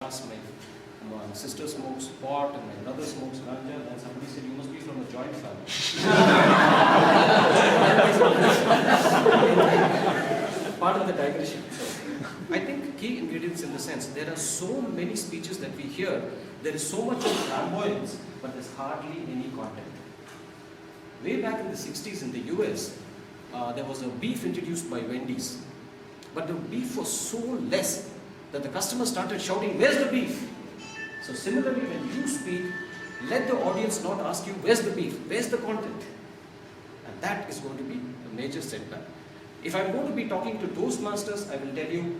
My sister smokes pot and my brother smokes ganja, and somebody said, you must be from a joint family. Part of the digression. So, I think key ingredients in the sense, there are so many speeches that we hear, there is so much of flamboyance, but there's hardly any content. Way back in the 60s in the US, there was a beef introduced by Wendy's. But the beef was so less that the customers started shouting, where's the beef? So similarly, when you speak, let the audience not ask you, where's the beef? Where's the content? And that is going to be a major setback. If I'm going to be talking to Toastmasters, I will tell you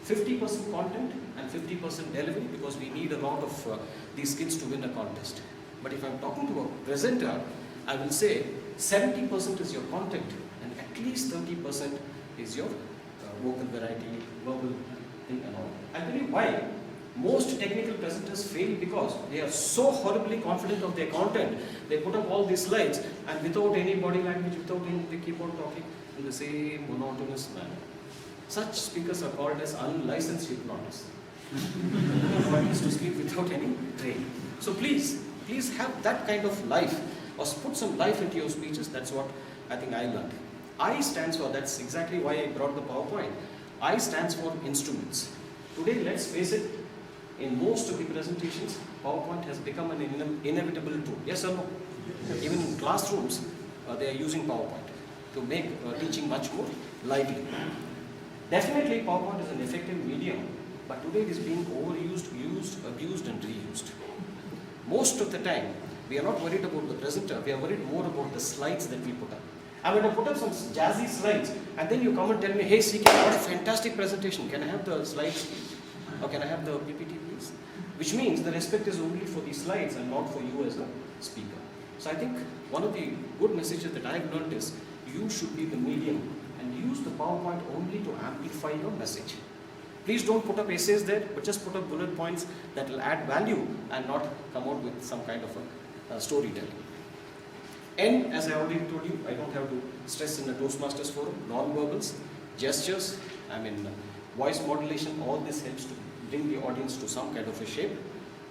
50% content and 50% delivery, because we need a lot of these skills to win a contest. But if I'm talking to a presenter, I will say 70% is your content and at least 30% is your vocal variety, verbal thing and all. I'll tell you why. Most technical presenters fail because they are so horribly confident of their content. They put up all these slides and without any body language, without any, they keep on talking in the same monotonous manner. Such speakers are called as unlicensed hypnotists. One is to speak without any training. So please have that kind of life, or put some life into your speeches. That's what I think I learned. I stands for, that's exactly why I brought the PowerPoint. I stands for instruments. Today, let's face it, in most of the presentations, PowerPoint has become an inevitable tool. Yes or no? Even in classrooms, they are using PowerPoint to make teaching much more lively. Definitely, PowerPoint is an effective medium, but today it is being overused, used, abused, and reused. Most of the time, we are not worried about the presenter, we are worried more about the slides that we put up. I'm going to put up some jazzy slides, and then you come and tell me, hey CK, what a fantastic presentation, can I have the slides? Or can I have the PPT please? Which means the respect is only for the slides and not for you as a speaker. So I think one of the good messages that I've learned is, you should be the medium and use the PowerPoint only to amplify your message. Please don't put up essays there, but just put up bullet points that will add value and not come out with some kind of a storytelling. And as I already told you, I don't have to stress in the Toastmasters forum, non-verbals, gestures, voice modulation, all this helps to bring the audience to some kind of a shape.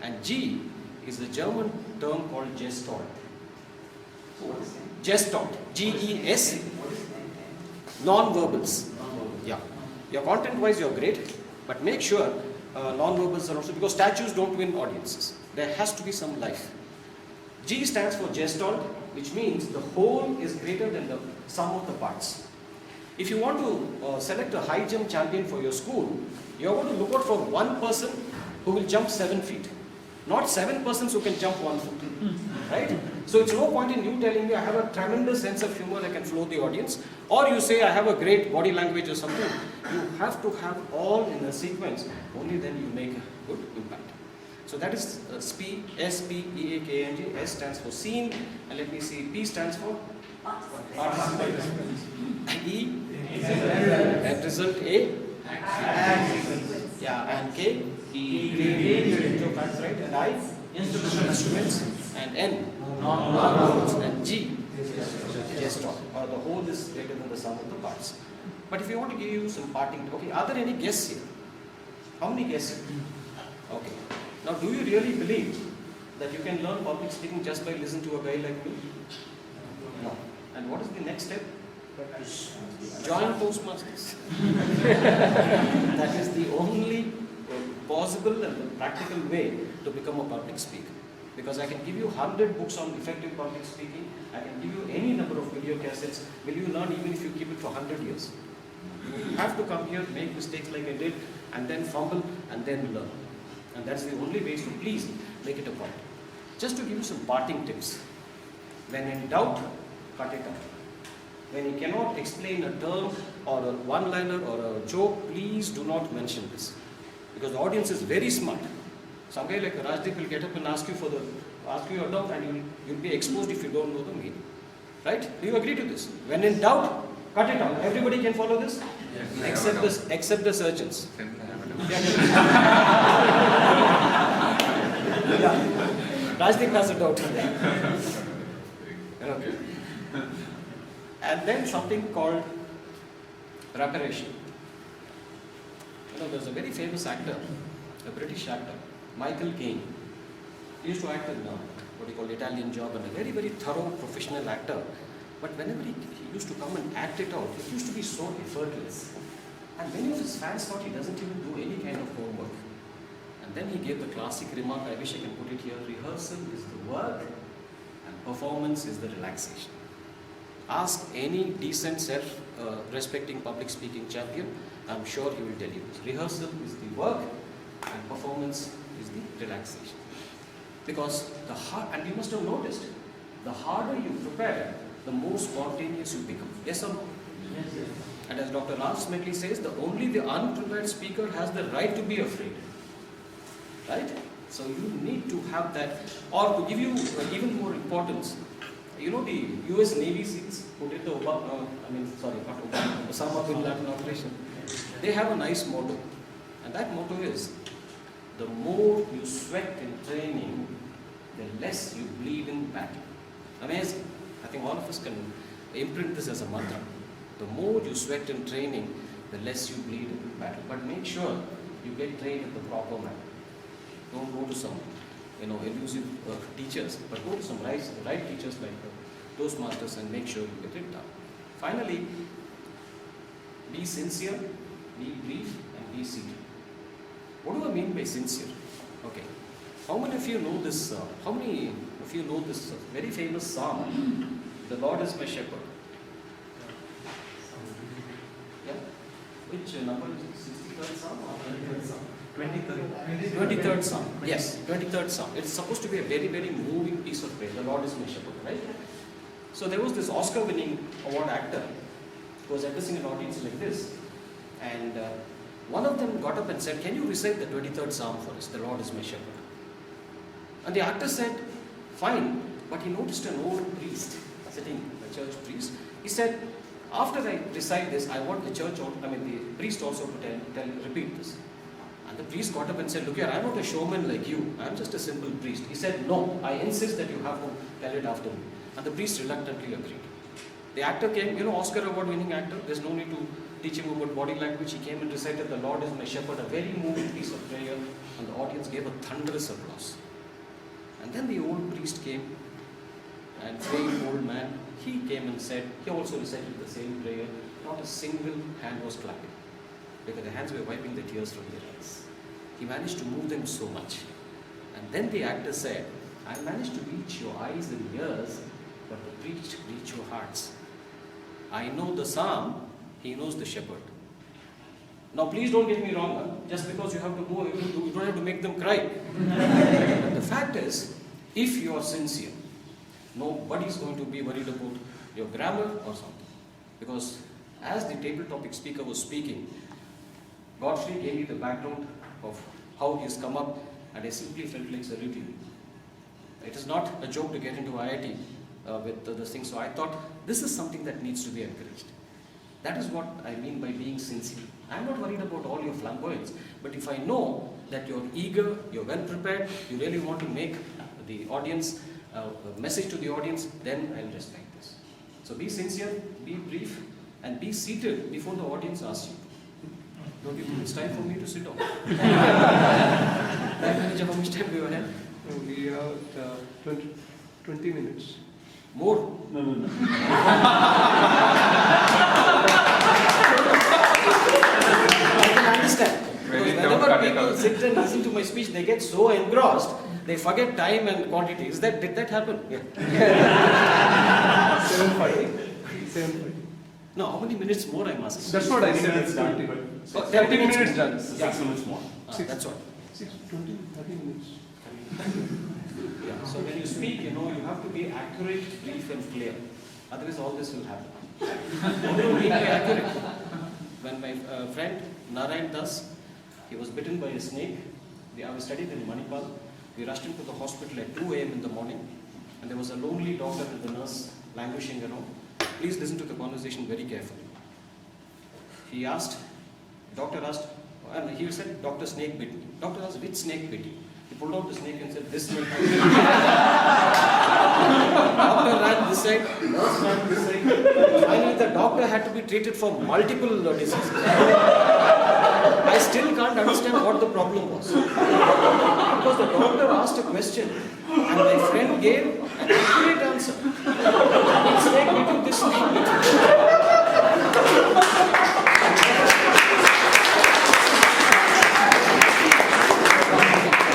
And G is the German term called Gestalt. Gestalt, G-E-S, non-verbals. Yeah. Your content-wise, you're great, but make sure non-verbals are also, because statues don't win audiences. There has to be some life. G stands for Gestalt, which means the whole is greater than the sum of the parts. If you want to select a high jump champion for your school, you're going to look out for one person who will jump 7 feet, not 7 persons who can jump 1 foot, right? So it's no point in you telling me I have a tremendous sense of humor, I can flow the audience, or you say I have a great body language or something. You have to have all in a sequence, only then you make a good impact. So that is S-P-E-A-K-N-G. S stands for scene, and let me see, P stands for participant. E, represent A, yeah, and K, intro facts, right? And I, instruments, and N, non-verbals, and G, gesture, or the whole is greater than the sum of the parts. But if you want to give you some parting, okay, are there any guests here? How many guests here? Okay. Now, do you really believe that you can learn public speaking just by listening to a guy like me? No. And what is the next step? Join Toastmasters. That is the only possible and practical way to become a public speaker. Because I can give you 100 books on effective public speaking, I can give you any number of video cassettes. Will you learn even if you keep it for 100 years? You have to come here, make mistakes like I did, and then fumble, and then learn. And that's the only way, so please make it a point. Just to give you some parting tips. When in doubt, cut it out. When you cannot explain a term or a one-liner or a joke, please do not mention this. Because the audience is very smart. Some guy like Rajdeep will get up and ask you a term, and you'll be exposed if you don't know the meaning. Right? Do you agree to this? When in doubt, cut it out. Everybody can follow this? Yes. Except the surgeons. Yeah. Rajdeep has a doubt. Okay. And then something called reparation. There's a very famous actor a British actor, Michael Caine. He used to act in what he called Italian Job, and a very, very thorough professional actor. But whenever he used to come and act it out, it used to be so effortless. And many of his fans thought he doesn't even do any kind of homework. And then he gave the classic remark, I wish I can put it here, rehearsal is the work and performance is the relaxation. Ask any decent self-respecting public speaking champion, I'm sure he will tell you this. Rehearsal is the work and performance is the relaxation. Because and you must have noticed, the harder you prepare, the more spontaneous you become. Yes or no? Yes. And as Dr. Ralph Smedley says, only the unprepared speaker has the right to be afraid. Right? So you need to have that. Or to give you even more importance, you know the US Navy SEALs who did the Osama bin Laden operation? They have a nice motto. And that motto is, the more you sweat in training, the less you bleed in battle. Amazing. I think all of us can imprint this as a mantra. The more you sweat in training, the less you bleed in battle. But make sure you get trained in the proper manner. Don't go to some, elusive teachers, but go to some right teachers like Toastmasters and make sure you get it done. Finally, be sincere, be brief, and be seated. What do I mean by sincere? Okay. How many of you know this? How many of you know this very famous psalm? The Lord is my shepherd. Yeah. Which number is it? 63rd psalm or 23rd psalm? 23rd psalm. Yes, 23rd psalm. It's supposed to be a very, very moving piece of prayer. The Lord is my shepherd, right? So there was this Oscar-winning award actor who was addressing an audience like this, and one of them got up and said, "Can you recite the 23rd psalm for us? The Lord is my shepherd." And the actor said, "Fine," but he noticed an old priest sitting, a church priest. He said, "After I recite this, I want the priest also to repeat this." And the priest got up and said, "Look here, I'm not a showman like you. I'm just a simple priest." He said, "No, I insist that you have to tell it after me." And the priest reluctantly agreed. The actor came, Oscar award-winning actor. There's no need to teach him about body language. He came and recited, "The Lord is my shepherd," a very moving piece of prayer, and the audience gave a thunderous applause. And then the old priest came, and very old man, he came and said, he also recited the same prayer. Not a single hand was clapping, because the hands were wiping the tears from their eyes. He managed to move them so much. And then the actor said, "I managed to reach your eyes and ears, but the priest reached your hearts. I know the psalm, he knows the shepherd." Now please don't get me wrong, just because you have to go, you don't have to make them cry. But the fact is, if you are sincere, nobody's going to be worried about your grammar or something. Because as the table topic speaker was speaking, Godfrey gave me the background of how he has come up, and I simply felt like saluting him. It is not a joke to get into IIT with this thing, so I thought this is something that needs to be encouraged. That is what I mean by being sincere. I'm not worried about all your flamboyance, but if I know that you're eager, you're well prepared, you really want to make the audience, a message to the audience, then I'll respect this. So be sincere, be brief, and be seated before the audience asks you. Don't you think it's time for me to sit down? Manager, how much time do you have? We have 20 minutes. More? No. I can understand. Whenever people sit and listen to my speech, they get so engrossed, they forget time and quantity. Did that happen? Yeah. 7:40. No, how many minutes more I'm asking? That's what I said. It's 20. 30 minutes done. 6 minutes more. That's what. 20, 30 minutes. Yeah. So when you speak, you have to be accurate, brief, and clear. Otherwise, all this will happen. What do you mean by accurate? When my friend Narayan Das, he was bitten by a snake. I was studied in Manipal. We rushed him to the hospital at 2 a.m. in the morning, and there was a lonely doctor and the nurse languishing around. Please listen to the conversation very carefully. Doctor asked, and he said, "Doctor, snake bit me." Doctor asked, "Which snake bit you?" He pulled out the snake and said, "This snake." Doctor ran this side, nurse ran this side. Finally, the doctor had to be treated for multiple diseases. I still can't understand what the problem was. Because the doctor asked a question and my friend gave an accurate answer. It's like we do this thing.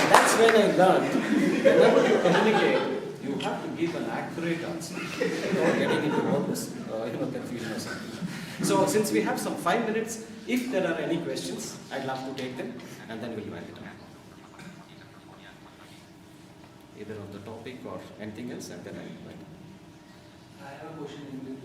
That's when I learned, whenever you communicate, you have to give an accurate answer without getting into all this confusion or something. So since we have some 5 minutes, if there are any questions, I'd love to take them and then we'll wind it up. Either on the topic or anything else, and then I'll wind up. I have a question with